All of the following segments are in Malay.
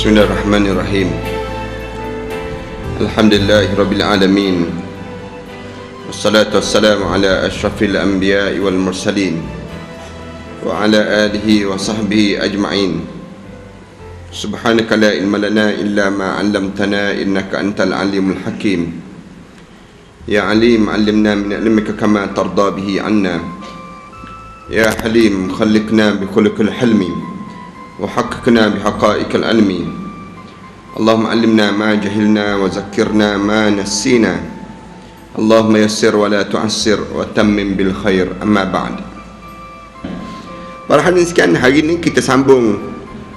Bismillahirrahmanirrahim. Alhamdulillahirabbil alamin. Wassalatu wassalamu ala asyrafil anbiya'i wal mursalin wa ala alihi wa sahbihi ajma'in. Subhanaka la ilma lana illa ma 'allamtana innaka antal alimul hakim. Ya alim 'allimna min ilmika kama tarda bihi 'anna. Ya halim khalliqna bi khuluqil hilmi وحققنا بحقائق العلم اللهم علمنا ما جهلنا وذكرنا ما نسينا اللهم يسر ولا تعسر وتمم بالخير أما بعد. Para hadirin sekalian, hari ini kita sambung,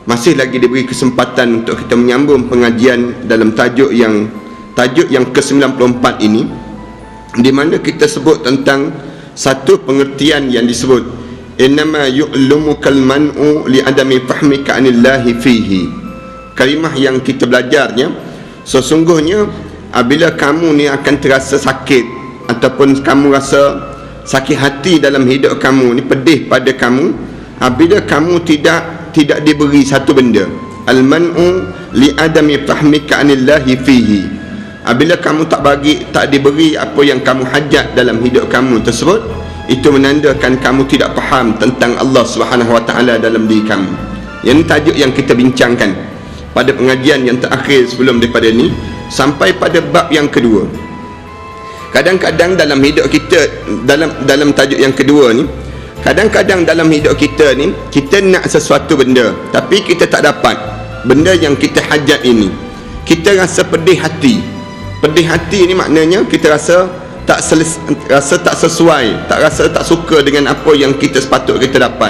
masih lagi diberi kesempatan untuk kita menyambung pengajian dalam tajuk yang ke-94 ini, di mana kita sebut tentang satu pengertian yang disebut innama yu'lumukal man'u li'adami fahmika anillahi fihi. Kalimah yang kita belajarnya, sesungguhnya apabila kamu ni akan terasa sakit ataupun kamu rasa sakit hati dalam hidup kamu ni, pedih pada kamu apabila kamu tidak diberi satu benda, al-man'u li'adami fahmika anillahi fihi. Apabila kamu tak diberi apa yang kamu hajat dalam hidup kamu tersebut, itu menandakan kamu tidak faham tentang Allah Subhanahu Wa Taala dalam diri kamu. Yang tajuk yang kita bincangkan pada pengajian yang terakhir sebelum daripada ni, sampai pada bab yang kedua. Kadang-kadang dalam hidup kita, dalam tajuk yang kedua ni, kadang-kadang dalam hidup kita ni, kita nak sesuatu benda tapi kita tak dapat benda yang kita hajat ini. Kita rasa pedih hati. Pedih hati ni maknanya kita rasa tak sesuai, tak suka dengan apa yang kita sepatut kita dapat.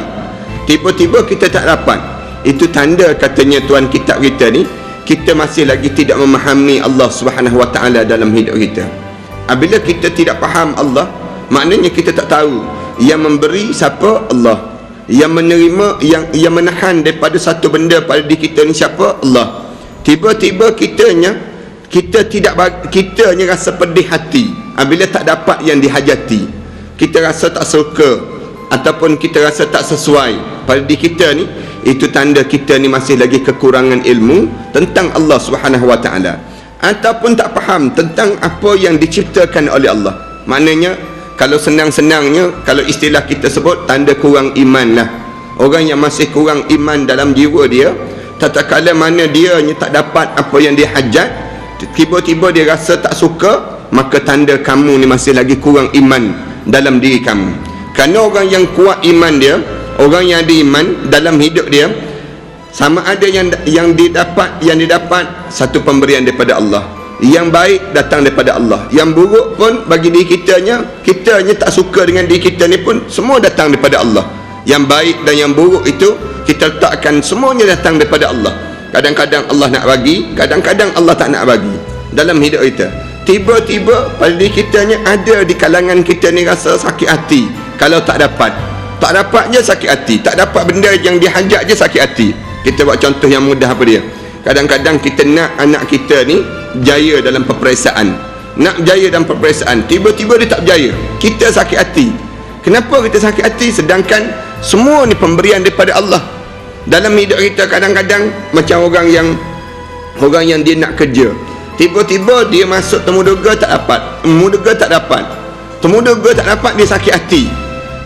Tiba-tiba kita tak dapat. Itu tanda, katanya tuan kitab kita ni, kita masih lagi tidak memahami Allah Subhanahu Wa Taala dalam hidup kita. Apabila kita tidak faham Allah, maknanya kita tak tahu yang memberi siapa? Allah. Yang menerima, yang menahan daripada satu benda pada diri kita ni siapa? Allah. Tiba-tiba kitanya rasa pedih hati apabila tak dapat yang dihajati. Kita rasa tak suka ataupun kita rasa tak sesuai pada diri kita ni, itu tanda kita ni masih lagi kekurangan ilmu tentang Allah Subhanahu Wa Taala, ataupun tak faham tentang apa yang diciptakan oleh Allah. Maknanya kalau senang-senangnya, kalau istilah kita sebut, tanda kurang iman lah. Orang yang masih kurang iman dalam jiwa dia, tatkala mana dia tak dapat apa yang dia hajat, tiba-tiba dia rasa tak suka, maka tanda kamu ni masih lagi kurang iman dalam diri kamu. Kerana orang yang kuat iman dia, orang yang ada iman dalam hidup dia, sama ada yang didapat satu pemberian daripada Allah. Yang baik datang daripada Allah, yang buruk pun bagi diri kitanya tak suka dengan diri kita ni pun, semua datang daripada Allah. Yang baik dan yang buruk itu kita letakkan semuanya datang daripada Allah. Kadang-kadang Allah nak bagi, kadang-kadang Allah tak nak bagi dalam hidup kita. Tiba-tiba pada diri kitanya ada di kalangan kita ni rasa sakit hati kalau tak dapat. Tak dapat je sakit hati, tak dapat benda yang dihajat je sakit hati. Kita buat contoh yang mudah apa dia. Kadang-kadang kita nak anak kita ni jaya dalam peperiksaan. Nak jaya dalam peperiksaan, tiba-tiba dia tak berjaya. Kita sakit hati. Kenapa kita sakit hati? Sedangkan semua ni pemberian daripada Allah. Dalam hidup kita kadang-kadang macam orang yang dia nak kerja, tiba-tiba dia masuk temuduga tak dapat, temuduga tak dapat, dia sakit hati.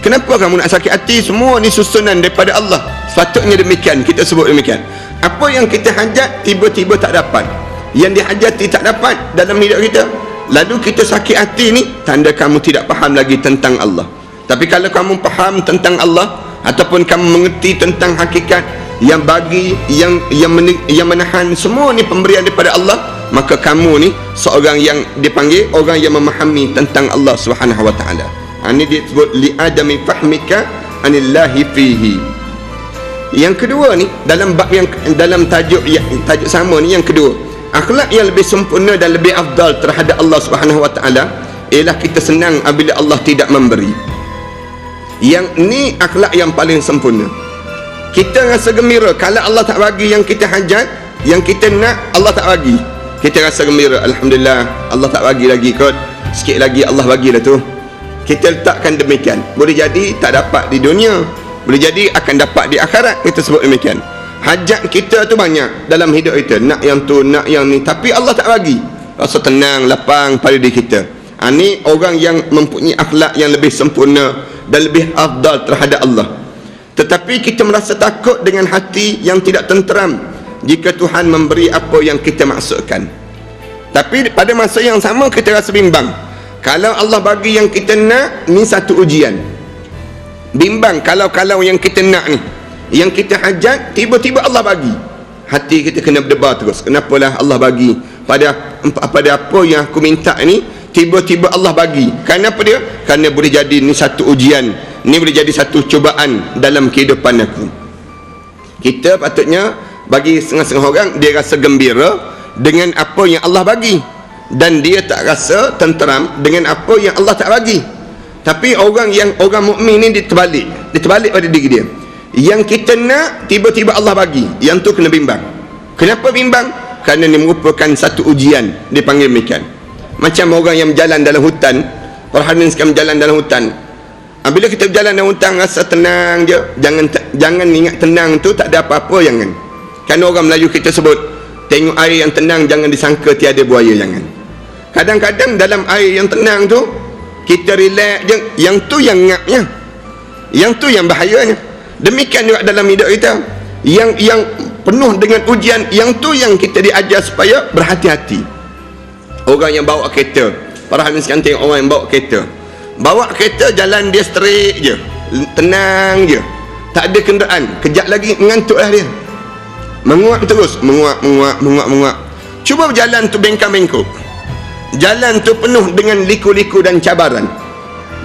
Kenapa kamu nak sakit hati? Semua ni susunan daripada Allah. Sepatutnya demikian, kita sebut demikian. Apa yang kita hajat tiba-tiba tak dapat, yang dihajati tak dapat dalam hidup kita, lalu kita sakit hati ni, tanda kamu tidak faham lagi tentang Allah. Tapi kalau kamu faham tentang Allah, ataupun kamu mengerti tentang hakikat yang bagi, yang menahan, semua ni pemberian daripada Allah, maka kamu ni seorang yang dipanggil orang yang memahami tentang Allah Subhanahu Wa Taala. Ini disebut li'adami fahmika anillahi fihi. Yang kedua ni, dalam bab yang dalam tajuk sama ni, yang kedua, akhlak yang lebih sempurna dan lebih afdal terhadap Allah Subhanahu Wa Taala ialah kita senang apabila Allah tidak memberi. Yang ni akhlak yang paling sempurna. Kita rasa gembira kalau Allah tak bagi yang kita hajat, yang kita nak, Allah tak bagi. Kita rasa gembira, alhamdulillah Allah tak bagi lagi kot, sikit lagi Allah bagilah tu. Kita letakkan demikian. Boleh jadi tak dapat di dunia, boleh jadi akan dapat di akhirat, kita sebut demikian. Hajat kita tu banyak dalam hidup kita, nak yang tu, nak yang ni, tapi Allah tak bagi rasa tenang, lapang pada diri kita. Ni orang yang mempunyai akhlak yang lebih sempurna dan lebih afdal terhadap Allah. Tetapi kita merasa takut dengan hati yang tidak tenteram jika Tuhan memberi apa yang kita maksudkan. Tapi pada masa yang sama kita rasa bimbang. Kalau Allah bagi yang kita nak, ni satu ujian. Bimbang kalau yang kita nak ni, yang kita hajat, tiba-tiba Allah bagi. Hati kita kena berdebar terus. Kenapalah Allah bagi pada apa yang aku minta ni, tiba-tiba Allah bagi. Kenapa dia? Kerana boleh jadi ni satu ujian, ni boleh jadi satu cubaan dalam kehidupan aku. Kita patutnya, bagi setengah-setengah orang, dia rasa gembira dengan apa yang Allah bagi, dan dia tak rasa tenteram dengan apa yang Allah tak bagi. Tapi orang mukmin ni diterbalik pada diri dia. Yang kita nak, tiba-tiba Allah bagi, yang tu kena bimbang. Kenapa bimbang? Kerana ini merupakan satu ujian, dipanggil demikian. Macam orang yang berjalan dalam hutan, perhatian sekali berjalan dalam hutan. Bila kita berjalan dalam hutan rasa tenang je, jangan ingat tenang tu tak ada apa-apa, jangan. Kan orang Melayu kita sebut, tengok air yang tenang jangan disangka tiada buaya, jangan. Kadang-kadang dalam air yang tenang tu kita relax je, yang tu yang ngapnya, yang tu yang bahayanya. Demikian juga dalam hidup kita, yang penuh dengan ujian, yang tu yang kita diajar supaya berhati-hati. Orang yang bawa kereta, para hadirin sekalian, tengok orang yang bawa kereta jalan dia straight je, tenang je, tak ada kenderaan, kejap lagi mengantuklah dia, menguap terus, menguap. Cuba berjalan tu bengkak-bengkok, jalan tu penuh dengan liku-liku dan cabaran,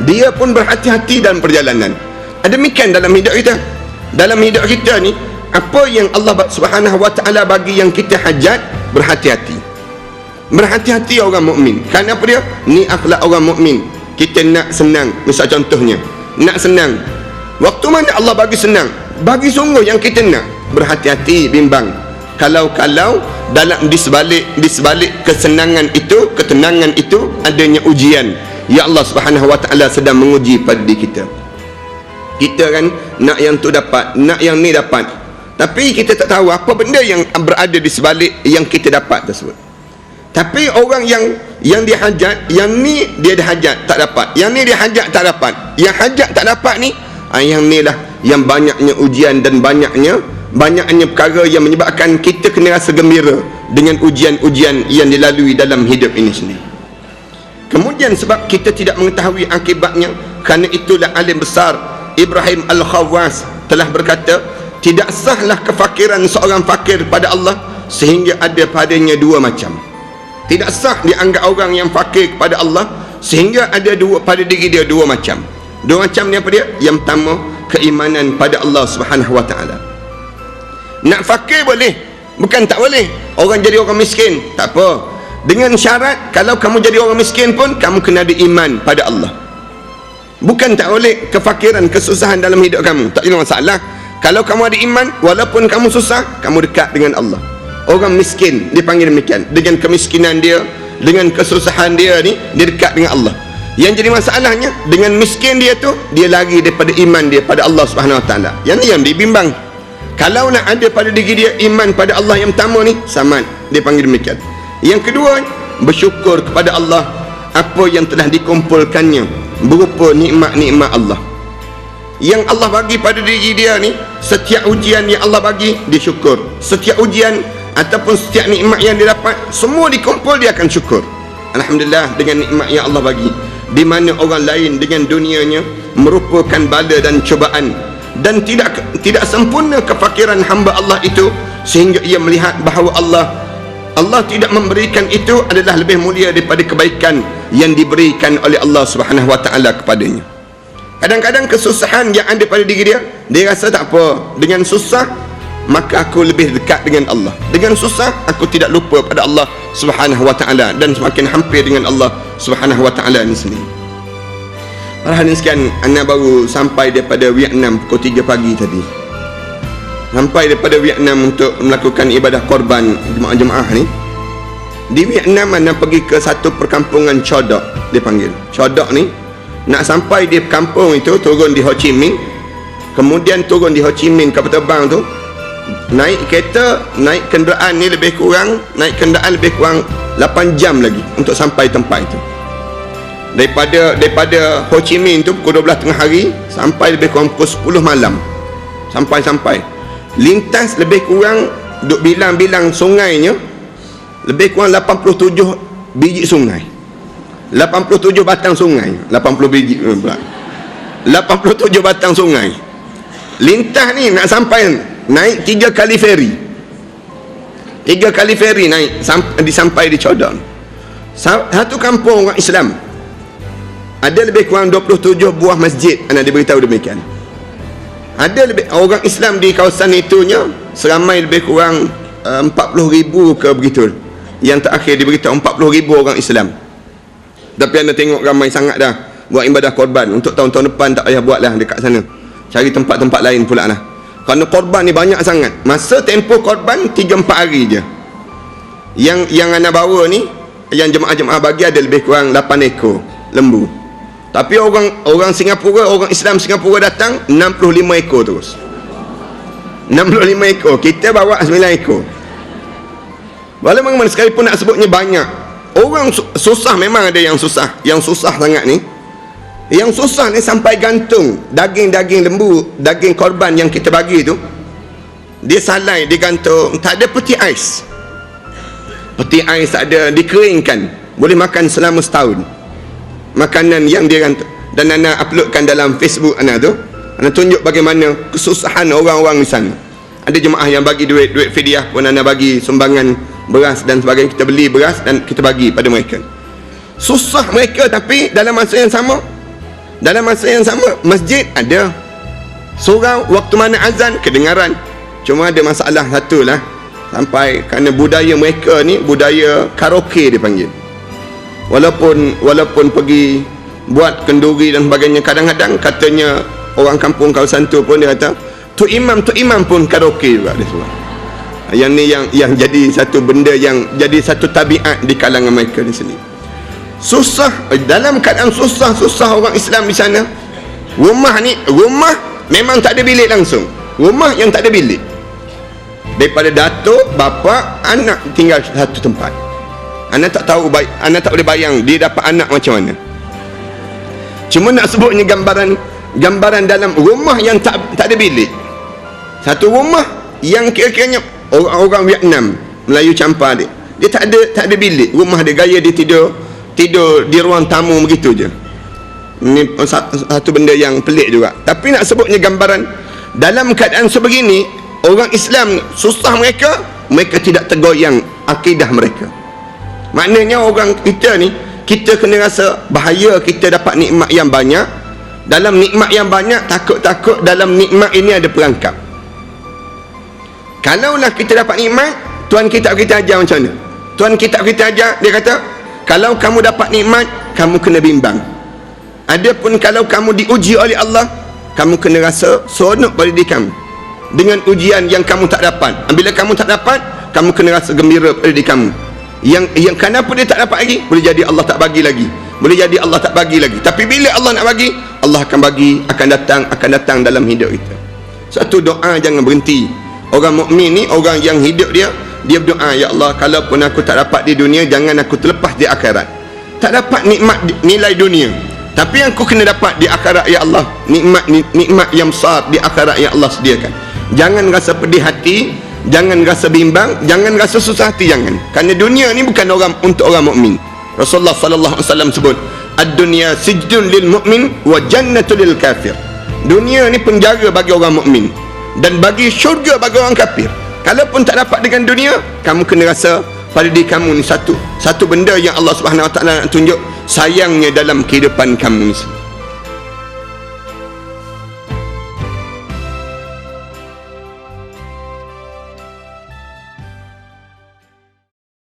dia pun berhati-hati dalam perjalanan. Demikian dalam hidup kita. Dalam hidup kita ni, apa yang Allah Subhanahu wa taala bagi yang kita hajat, berhati-hati. Berhati-hati orang mukmin. Kenapa dia? Ni akhlak orang mukmin. Kita nak senang, misal contohnya, nak senang. Waktu mana Allah bagi senang? Bagi sungguh yang kita nak. Berhati-hati, bimbang. Kalau dalam di sebalik kesenangan itu, ketenangan itu, adanya ujian. Ya Allah Subhanahu wa taala sedang menguji pada diri kita. Kita kan nak yang tu dapat, nak yang ni dapat, tapi kita tak tahu apa benda yang berada di sebalik yang kita dapat tersebut. Tapi orang yang dia hajat, yang ni dia dah hajat tak dapat, yang ni dia hajat tak dapat, yang hajat tak dapat ni, yang ni lah yang banyaknya ujian dan banyaknya perkara yang menyebabkan kita kena rasa gembira dengan ujian-ujian yang dilalui dalam hidup ini sendiri. Kemudian sebab kita tidak mengetahui akibatnya, kerana itulah alim besar Ibrahim Al-Khawwas telah berkata, tidak sahlah kefakiran seorang fakir pada Allah sehingga ada padanya dua macam. Tidak sah dianggap orang yang fakir kepada Allah sehingga ada pada diri dia dua macam. Dua macam ni apa dia? Yang pertama, keimanan pada Allah Subhanahu wa taala. Nak fakir boleh, bukan tak boleh. Orang jadi orang miskin, tak apa. Dengan syarat, kalau kamu jadi orang miskin pun, kamu kena ada iman pada Allah. Bukan tak boleh kefakiran, kesusahan dalam hidup kamu, tak ada masalah. Kalau kamu ada iman, walaupun kamu susah, kamu dekat dengan Allah. Orang miskin dipanggil demikian. Dengan kemiskinan dia, dengan kesusahan dia ni, dia dekat dengan Allah. Yang jadi masalahnya, dengan miskin dia tu, dia lari daripada iman dia pada Allah Subhanahu wa taala. Yang ni yang dibimbang. Kalau nak ada pada diri dia iman pada Allah yang pertama ni, samad, dipanggil demikian. Yang kedua, bersyukur kepada Allah apa yang telah dikumpulkannya berupa nikmat-nikmat Allah yang Allah bagi pada diri dia ni. Setiap ujian yang Allah bagi, dia syukur. Setiap ujian ataupun setiap nikmat yang dia dapat, semua dikumpul, dia akan syukur. Alhamdulillah dengan nikmat yang Allah bagi, di mana orang lain dengan dunianya merupakan bala dan cubaan, dan tidak sempurna kefakiran hamba Allah itu sehingga ia melihat bahawa Allah tidak memberikan itu adalah lebih mulia daripada kebaikan yang diberikan oleh Allah Subhanahu wa taala kepadanya. Kadang-kadang kesusahan yang ada pada diri dia, dia rasa tak apa. Dengan susah, maka aku lebih dekat dengan Allah. Dengan susah, aku tidak lupa pada Allah Subhanahu wa taala dan semakin hampir dengan Allah Subhanahu wa taala ini sendiri. Para hadirin sekalian, anda baru sampai daripada Vietnam pukul 3 pagi tadi. Sampai daripada Vietnam untuk melakukan ibadah korban jemaah-jemaah ni. Di Vietnam anda pergi ke satu perkampungan Chodok, dipanggil Chodok ni. Nak sampai di kampung itu, turun di Ho Chi Minh, kemudian turun di Ho Chi Minh kapal terbang tu, naik kereta, naik kenderaan ni lebih kurang 8 jam lagi untuk sampai tempat itu. Daripada Ho Chi Minh tu pukul 12 tengah hari sampai lebih kurang pukul 10 malam. Sampai lintas lebih kurang duk bilang sungainya lebih kurang 87 biji sungai, 87 batang sungai, 80 biji pula, 87 batang sungai. Lintas ni nak sampai naik 3 kali feri naik sampai di Chodong. Satu kampung orang Islam ada lebih kurang 27 buah masjid. Anda diberitahu demikian. Ada lebih orang Islam di kawasan itunya seramai lebih kurang 40,000 ke begitu. Yang terakhir diberitahu 40,000 orang Islam. Tapi anda tengok ramai sangat dah buat ibadah korban. Untuk tahun-tahun depan tak payah buatlah dekat sana, cari tempat-tempat lain pula lah. Kerana korban ni banyak sangat. Masa tempoh korban 3-4 hari je. Yang anda bawa ni, yang jemaah-jemaah bagi ada lebih kurang 8 ekor lembu. Tapi orang Singapura, orang Islam Singapura datang 65 ekor terus. 65 ekor. Kita bawa 9 ekor. Walaupun mana sekalipun nak sebutnya banyak. Orang susah, memang ada yang susah. Yang susah sangat ni. Yang susah ni sampai gantung daging-daging lembu, daging korban yang kita bagi tu, dia salai, digantung. Tak ada peti ais. Peti ais tak ada, dikeringkan. Boleh makan selama setahun. Makanan yang dia gantung. Dan Ana uploadkan dalam Facebook Ana tu. Ana tunjuk bagaimana kesusahan orang-orang di sana. Ada jemaah yang bagi duit fidyah pun Ana bagi sumbangan beras dan sebagainya. Kita beli beras dan kita bagi pada mereka. Susah mereka, tapi dalam masa yang sama masjid ada, surau waktu mana azan kedengaran. Cuma ada masalah satu lah, sampai kerana budaya mereka ni budaya karaoke dia panggil. Walaupun pergi buat kenduri dan sebagainya, kadang-kadang katanya orang kampung kawasan tu pun dia kata tu imam pun karaoke juga dia semua. Yang ni yang jadi satu benda, yang jadi satu tabiat di kalangan mereka di sini. Susah, dalam keadaan susah orang Islam di sana. Rumah memang tak ada bilik langsung. Rumah yang tak ada bilik. Daripada datuk, bapa, anak tinggal satu tempat. Anak tak tahu, anak tak boleh bayang dia dapat anak macam mana. Cuma nak sebutnya gambaran dalam rumah yang tak ada bilik. Satu rumah yang kira-kiranya orang Vietnam, Melayu campur dia tak ada bilik. Rumah dia gaya dia tidur di ruang tamu begitu je. Ini satu benda yang pelik juga. Tapi nak sebutnya gambaran dalam keadaan sebegini, orang Islam susah mereka tidak tergoyang akidah mereka. Maknanya orang kita ni, kita kena rasa bahaya kita dapat nikmat yang banyak. Dalam nikmat yang banyak, takut-takut dalam nikmat ini ada perangkap. Kalaulah kita dapat nikmat, Tuhan kita ajar macam mana? Tuhan kita ajar, dia kata, kalau kamu dapat nikmat, kamu kena bimbang. Adapun kalau kamu diuji oleh Allah, kamu kena rasa seronok pada diri kamu dengan ujian yang kamu tak dapat. Bila kamu tak dapat, kamu kena rasa gembira pada diri kamu. Yang kenapa dia tak dapat lagi? Boleh jadi Allah tak bagi lagi. Boleh jadi Allah tak bagi lagi. Tapi bila Allah nak bagi, Allah akan bagi, akan datang dalam hidup kita. Satu doa jangan berhenti. Orang mukmin ni, orang yang hidup dia berdoa, ya Allah, kalaupun aku tak dapat di dunia, jangan aku terlepas di akhirat. Tak dapat nikmat nilai dunia, tapi yang aku kena dapat di akhirat, ya Allah, nikmat yang besar di akhirat yang Allah sediakan. Jangan rasa pedih hati, jangan rasa bimbang, jangan rasa susah hati, jangan. Kerana dunia ni bukan untuk orang mukmin. Rasulullah sallallahu alaihi wasallam sebut, ad-dunya sijnun lil mu'min wa jannatul lil kafir. Dunia ni penjara bagi orang mukmin dan bagi syurga bagi orang kafir. Kalaupun tak dapat dengan dunia, kamu kena rasa pada diri kamu ni satu benda yang Allah Subhanahu Wa Taala nak tunjuk sayangnya dalam kehidupan kamu ni.